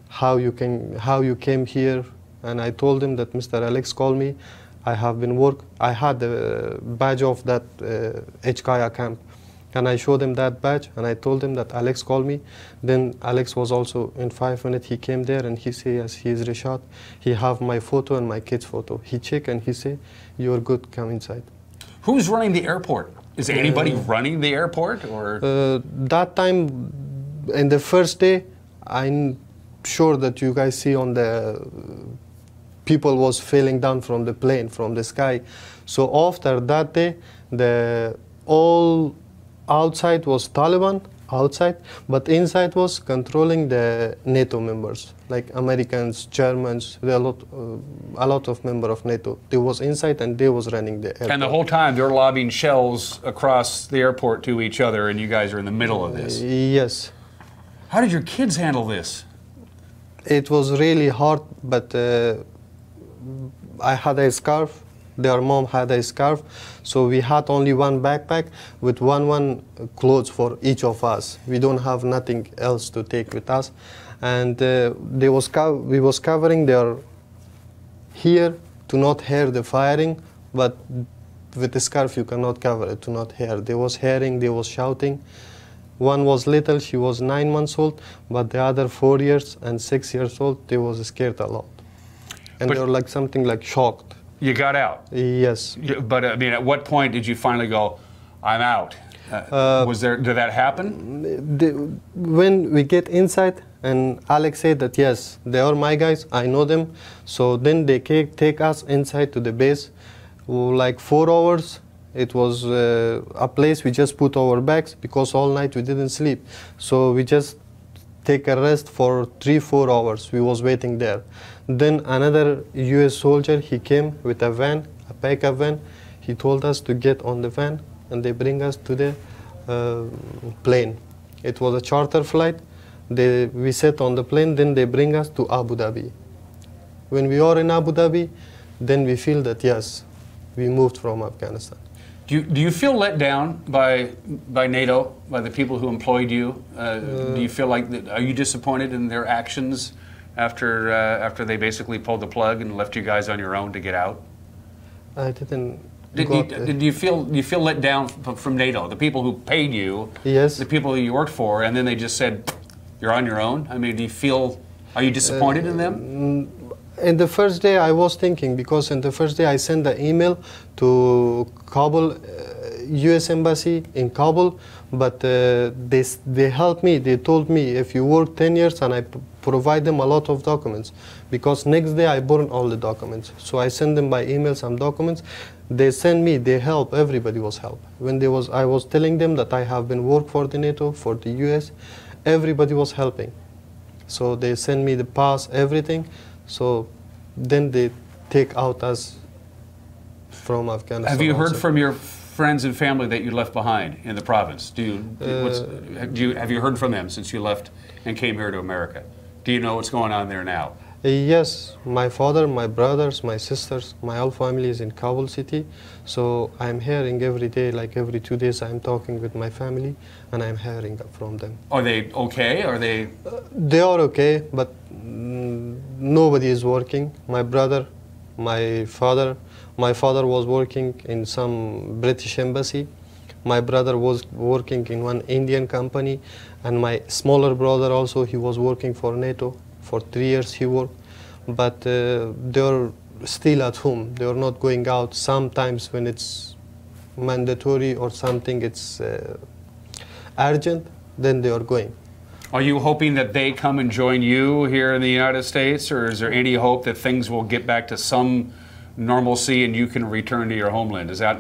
how you came here. And I told them that Mr. Alex called me. I have been I had the badge of that HKIA camp. And I showed them that badge, and I told them that Alex called me. Then Alex was also in 5 minutes. He came there, and he said, yes, he is Reshad. He have my photo and my kid's photo. He checked, and he said, you are good, come inside. Who's running the airport? Is anybody running the airport? Or that time, in the first day, I'm sure that you guys see on the people was falling down from the plane, from the sky. So after that day, all outside was Taliban, outside, but inside was controlling the NATO members, like Americans, Germans, a lot of members of NATO. They was inside, and they was running the airport. And the whole time they're lobbing shells across the airport to each other, and you guys are in the middle of this. Yes. How did your kids handle this? It was really hard, but I had a scarf. Their mom had a scarf, so we had only one backpack with one clothes for each of us. We don't have nothing else to take with us, and we was covering their ear to not hear the firing, but with the scarf you cannot cover it to not hear. They was hearing, they was shouting. One was little, she was 9 months old, but the other 4 years and 6 years old, they was scared a lot, and they were like something like shocked. You got out? Yes. But I mean, at what point did you finally go, I'm out? Did that happen? When we get inside, and Alex said that, yes, they are my guys, I know them. So then they take us inside to the base, like 4 hours. It was a place we just put our bags, because all night we didn't sleep. So we just take a rest for 3-4 hours. We was waiting there. Then another US soldier, he came with a van, a pickup van. He told us to get on the van, and they bring us to the plane. It was a charter flight. We sat on the plane, then they bring us to Abu Dhabi. When we are in Abu Dhabi, then we feel that, yes, we moved from Afghanistan. Do you feel let down by NATO, by the people who employed you? Do you feel like are you disappointed in their actions after they basically pulled the plug and left you guys on your own to get out? I didn't. Did you feel let down from NATO, the people who paid you, yes, the people who you worked for, and then they just said you're on your own? I mean, are you disappointed in them? In the first day I was thinking, because in the first day I sent an email to Kabul, U.S. Embassy in Kabul, but they helped me. They told me if you work 10 years, and I provide them a lot of documents, because next day I burned all the documents. So I sent them by email some documents. They sent me, they help, everybody was help. When I was telling them that I have been work for the NATO, for the U.S., everybody was helping. So they sent me the pass, everything. So then they take out us from Afghanistan. Have you heard from your friends and family that you left behind in the province? Have you heard from them since you left and came here to America? Do you know what's going on there now? Yes, my father, my brothers, my sisters, my whole family is in Kabul city. So I'm hearing every day, like every 2 days, I'm talking with my family, and I'm hearing from them. Are they okay? Are they? They are okay, but nobody is working. My brother, my father was working in some British embassy. My brother was working in one Indian company, and my smaller brother also, he was working for NATO. For 3 years he worked, but they're still at home. They're not going out. Sometimes when it's mandatory or something, it's urgent, then they are going. Are you hoping that they come and join you here in the United States, or is there any hope that things will get back to some normalcy and you can return to your homeland? Is that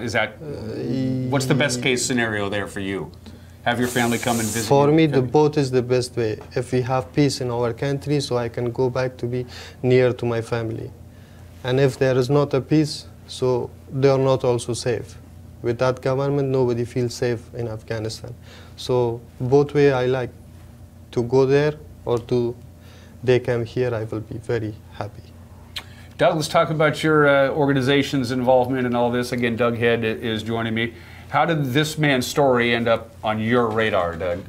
what's the best case scenario there for you? Have your family come and visit you? For me, the boat is the best way. If we have peace in our country, so I can go back to be near to my family. And if there is not a peace, so they are not also safe. With that government, nobody feels safe in Afghanistan. So both way, I like to go there or they come here, I will be very happy. Doug, let's talk about your organization's involvement in all this. Again, Doug Head is joining me. How did this man's story end up on your radar, Doug?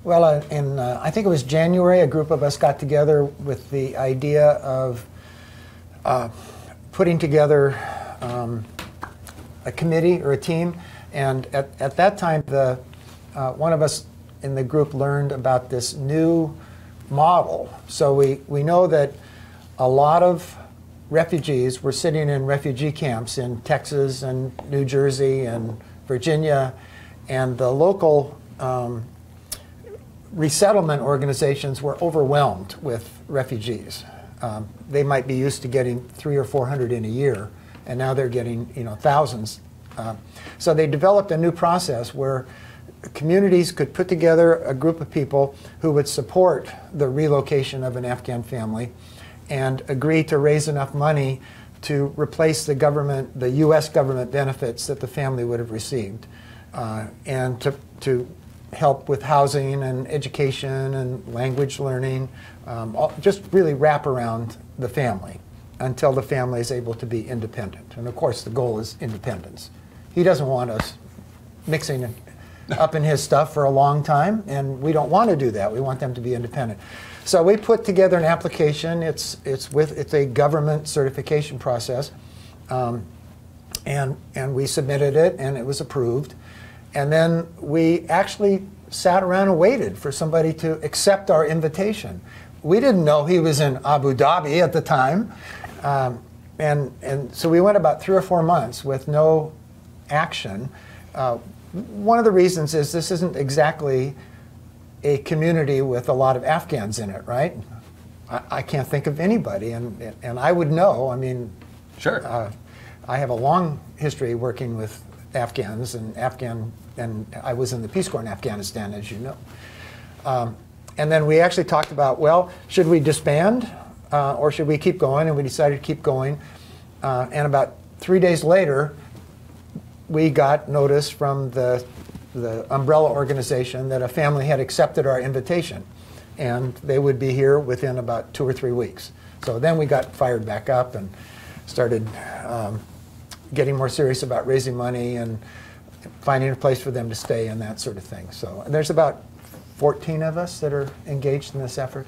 Well, I think it was January, a group of us got together with the idea of putting together a committee or a team. And at that time, one of us in the group learned about this new model. So we know that a lot of refugees were sitting in refugee camps in Texas and New Jersey and Virginia, and the local resettlement organizations were overwhelmed with refugees. They might be used to getting 300 or 400 in a year, and now they're getting thousands. So they developed a new process where communities could put together a group of people who would support the relocation of an Afghan family and agree to raise enough money to replace the U.S. government benefits that the family would have received, and to help with housing and education and language learning, just really wrap around the family until the family is able to be independent. And of course the goal is independence. He doesn't want us mixing up in his stuff for a long time, and we don't want to do that. We want them to be independent. So we put together an application. It's a government certification process, and we submitted it, and it was approved. And then we actually sat around and waited for somebody to accept our invitation. We didn't know he was in Abu Dhabi at the time, and so we went about 3 or 4 months with no action. One of the reasons is this isn't exactly a community with a lot of Afghans in it, right? I can't think of anybody, and I would know. I mean, sure. I have a long history working with Afghans and I was in the Peace Corps in Afghanistan, as you know. And then we actually talked about, well, should we disband or should we keep going? And we decided to keep going. And about 3 days later, we got notice from the umbrella organization that a family had accepted our invitation, and they would be here within about 2 or 3 weeks. So then we got fired back up and started getting more serious about raising money, and finding a place for them to stay and that sort of thing. So there's about 14 of us that are engaged in this effort.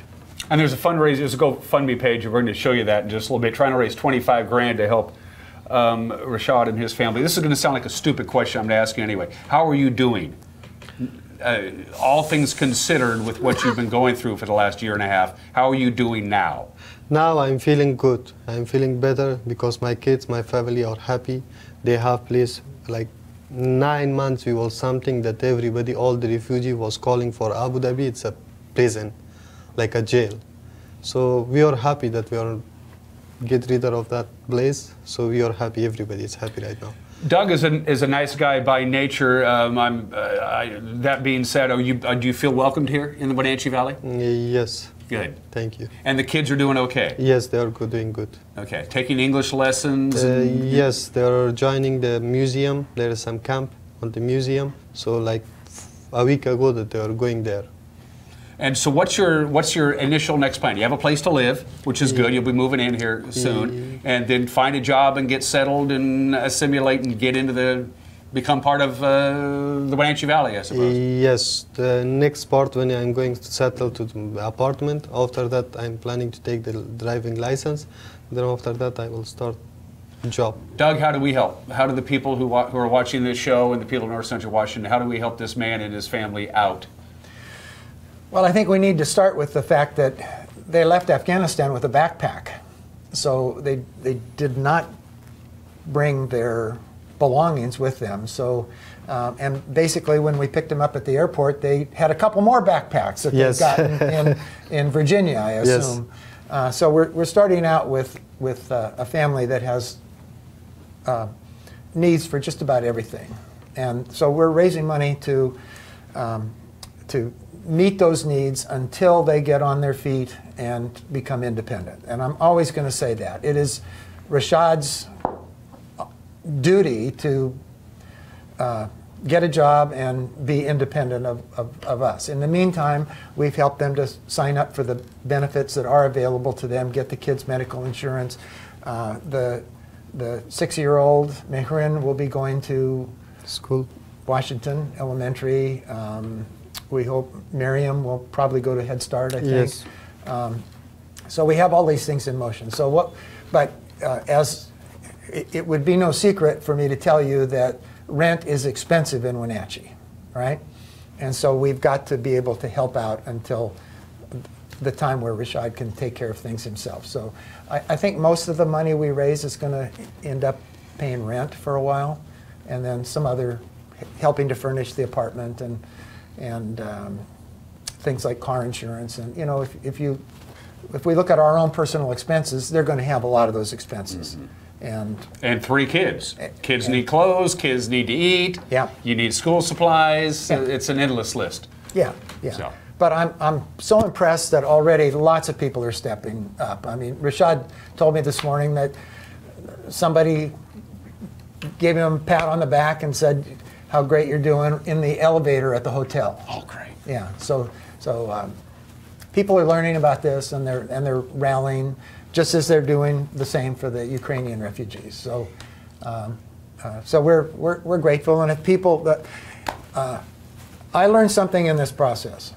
And there's a fundraiser, there's a GoFundMe page. We're going to show you that in just a little bit. Trying to raise 25 grand to help Reshad and his family. This is going to sound like a stupid question. I'm going to ask you anyway. How are you doing? All things considered, with what you've been going through for the last year and a half, how are you doing now? Now I'm feeling good. I'm feeling better because my kids, my family are happy. They have place. Like 9 months we was something that everybody, all the refugee was calling for Abu Dhabi. It's a prison, like a jail. So we are happy that we are get rid of that place. So we are happy. Everybody is happy right now. Doug is a nice guy by nature. That being said, do you feel welcomed here in the Wenatchee Valley? Yes. Good. Thank you. And the kids are doing okay? Yes, they are good, doing good. Okay. Taking English lessons? Yes, they are joining the museum. There is some camp on the museum. So like a week ago that they are going there. And so what's your initial next plan? You have a place to live, which is good. You'll be moving in here soon. And then find a job and get settled and assimilate and get into become part of the Wenatchee Valley, I suppose. Yes. The next part when I'm going to settle to the apartment. After that, I'm planning to take the driving license. Then after that, I will start a job. Doug, how do we help? How do the people who are watching this show and the people in North Central Washington, how do we help this man and his family out? Well, I think we need to start with the fact that they left Afghanistan with a backpack. So they did not bring their belongings with them. So, and basically when we picked them up at the airport, they had a couple more backpacks that they'd gotten in Virginia, I assume. Yes. So we're starting out with a family that has needs for just about everything. And so we're raising money to meet those needs until they get on their feet and become independent. And I'm always going to say that. It is Reshad's duty to get a job and be independent of us. In the meantime, we've helped them to sign up for the benefits that are available to them, get the kids' medical insurance. The 6-year-old Mehrin will be going to school, Washington Elementary. We hope Miriam will probably go to Head Start, I think. Yes. So we have all these things in motion. So as it would be no secret for me to tell you that rent is expensive in Wenatchee, right? And so we've got to be able to help out until the time where Reshad can take care of things himself. So I think most of the money we raise is going to end up paying rent for a while, and then some other helping to furnish the apartment and things like car insurance. And you know, if we look at our own personal expenses, they're going to have a lot of those expenses. Mm-hmm. And 3 kids. Kids need clothes. Kids need to eat. Yeah. You need school supplies. Yeah. It's an endless list. Yeah. Yeah. So. But I'm so impressed that already lots of people are stepping up. I mean, Reshad told me this morning that somebody gave him a pat on the back and said how great you're doing in the elevator at the hotel. Oh, great. Yeah. So people are learning about this and they're rallying, just as they're doing the same for the Ukrainian refugees. So so we're grateful. And if people I learned something in this process.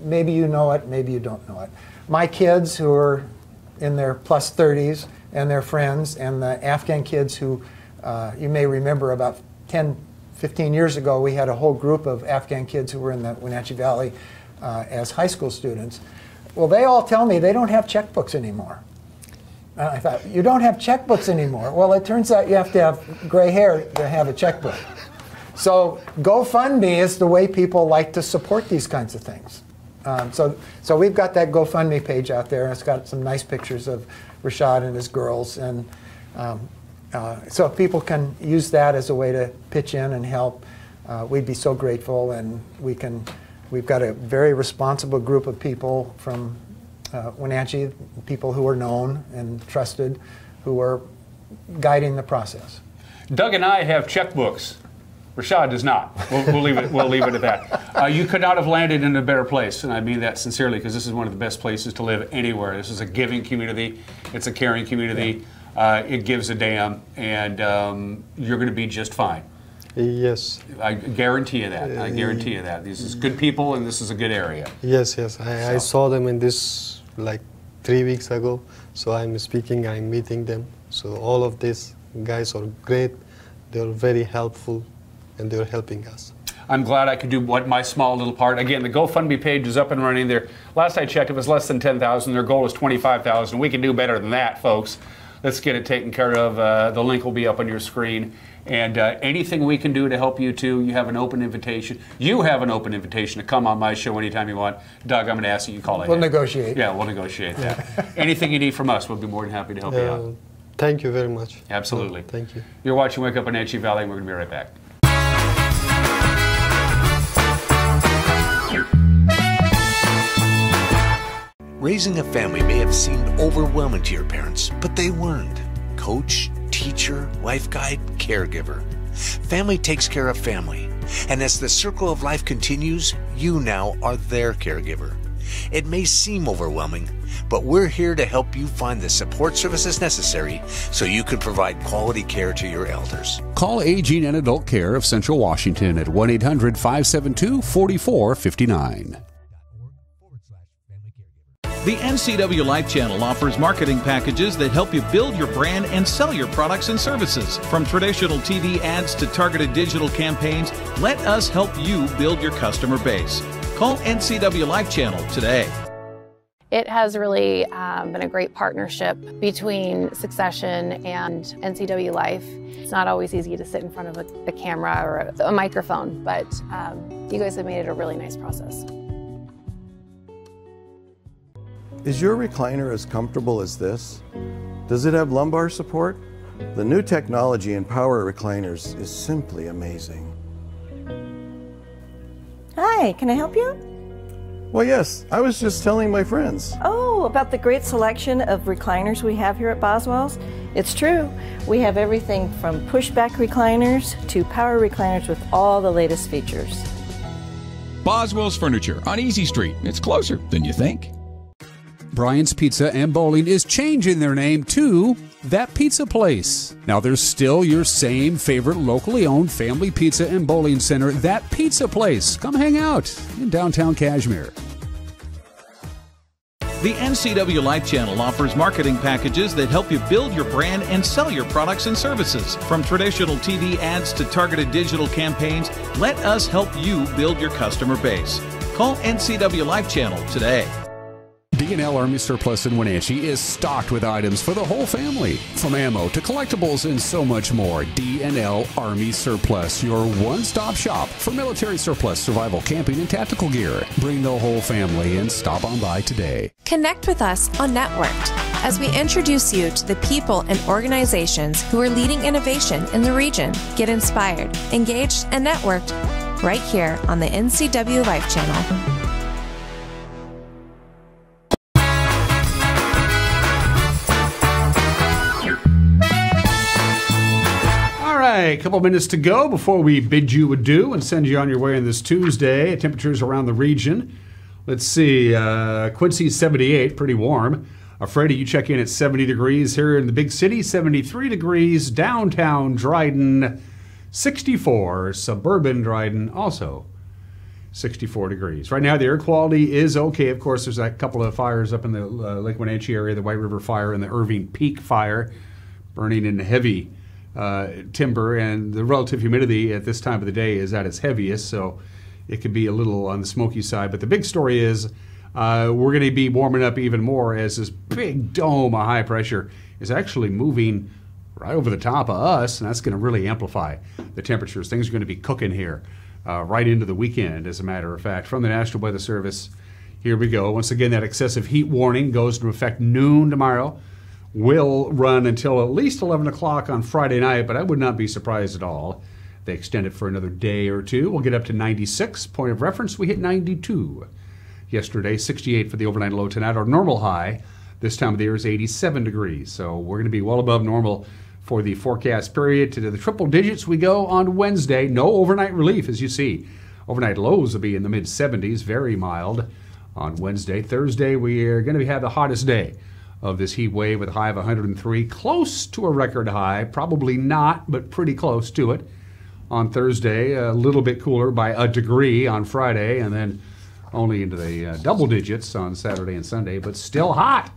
Maybe you know it, maybe you don't know it. My kids who are in their plus 30s and their friends and the Afghan kids who you may remember about 10-15 years ago, we had a whole group of Afghan kids who were in the Wenatchee Valley as high school students. Well, they all tell me they don't have checkbooks anymore. And I thought, you don't have checkbooks anymore? Well, it turns out you have to have gray hair to have a checkbook. So GoFundMe is the way people like to support these kinds of things. So we've got that GoFundMe page out there. It's got some nice pictures of Reshad and his girls. And so if people can use that as a way to pitch in and help, we'd be so grateful. And we've got a very responsible group of people from Wenatchee, people who are known and trusted, who are guiding the process. Doug and I have checkbooks. Reshad does not. We'll leave it at that. You could not have landed in a better place, and I mean that sincerely, because this is one of the best places to live anywhere. This is a giving community. It's a caring community. It gives a damn, and you're going to be just fine. Yes. I guarantee you that. I guarantee you that. This is good people, and this is a good area. Yes, yes. I saw them in this like 3 weeks ago. So I'm speaking, I'm meeting them. So all of these guys are great. They're very helpful, and they're helping us. I'm glad I could do my small little part. Again, the GoFundMe page is up and running there. Last I checked, it was less than 10,000. Their goal is 25,000. We can do better than that, folks. Let's get it taken care of. The link will be up on your screen. And anything we can do to help you too, you have an open invitation. You have an open invitation to come on my show anytime you want. Doug, I'm going to ask you to call it. We'll negotiate. Yeah, we'll negotiate that. Anything you need from us, we'll be more than happy to help you out. Thank you very much. Absolutely. Thank you. You're watching Wake Up Wenatchee Valley, and we're going to be right back. Raising a family may have seemed overwhelming to your parents, but they weren't. Coach, teacher, life guide, caregiver. Family takes care of family. And as the circle of life continues, you now are their caregiver. It may seem overwhelming, but we're here to help you find the support services necessary so you can provide quality care to your elders. Call Aging and Adult Care of Central Washington at 1-800-572-4459. The NCW Life Channel offers marketing packages that help you build your brand and sell your products and services. From traditional TV ads to targeted digital campaigns, let us help you build your customer base. Call NCW Life Channel today. It has really been a great partnership between Succession and NCW Life. It's not always easy to sit in front of a camera or a microphone, but you guys have made it a really nice process. Is your recliner as comfortable as this? Does it have lumbar support? The new technology in power recliners is simply amazing. Hi, can I help you? Well, yes, I was just telling my friends. Oh, about the great selection of recliners we have here at Boswell's? It's true. We have everything from pushback recliners to power recliners with all the latest features. Boswell's Furniture on Easy Street. It's closer than you think. Brian's Pizza and Bowling is changing their name to That Pizza Place. Now, there's still your same favorite locally owned family pizza and bowling center, That Pizza Place. Come hang out in downtown Kashmir. The NCW Life Channel offers marketing packages that help you build your brand and sell your products and services. From traditional TV ads to targeted digital campaigns, let us help you build your customer base. Call NCW Life Channel today. D&L Army Surplus in Wenatchee is stocked with items for the whole family. From ammo to collectibles and so much more, D&L Army Surplus, your one-stop shop for military surplus, survival, camping, and tactical gear. Bring the whole family and stop on by today. Connect with us on Networked as we introduce you to the people and organizations who are leading innovation in the region. Get inspired, engaged, and networked right here on the NCW Life Channel. A couple minutes to go before we bid you adieu and send you on your way on this Tuesday. Temperatures around the region. Let's see. Quincy 78, pretty warm. Freddie, you check in at 70 degrees here in the big city. 73 degrees. Downtown Dryden, 64. Suburban Dryden, also 64 degrees. Right now, the air quality is okay. Of course, there's a couple of fires up in the Lake Wenatchee area, the White River Fire and the Irving Peak Fire, burning in heavy timber, and the relative humidity at this time of the day is at its heaviest, so it could be a little on the smoky side. But the big story is we're going to be warming up even more as this big dome of high pressure is actually moving right over the top of us, and that's going to really amplify the temperatures. Things are going to be cooking here right into the weekend, as a matter of fact. From the National Weather Service, here we go. Once again, that excessive heat warning goes into effect noon tomorrow. Will run until at least 11 o'clock on Friday night, but I would not be surprised at all. They extend it for another day or two. We'll get up to 96. Point of reference, we hit 92 yesterday, 68 for the overnight low tonight. Our normal high this time of the year is 87 degrees, so we're going to be well above normal for the forecast period. To the triple digits we go on Wednesday. No overnight relief, as you see. Overnight lows will be in the mid-70s, very mild on Wednesday. Thursday, we are going to have the hottest day of this heat wave with a high of 103, close to a record high. Probably not, but pretty close to it. on Thursday, a little bit cooler by a degree on Friday, and then only into the double digits on Saturday and Sunday, but still hot.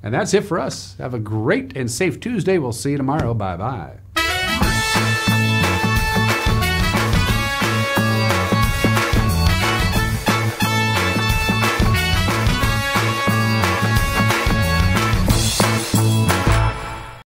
And that's it for us. Have a great and safe Tuesday. We'll see you tomorrow. Bye-bye.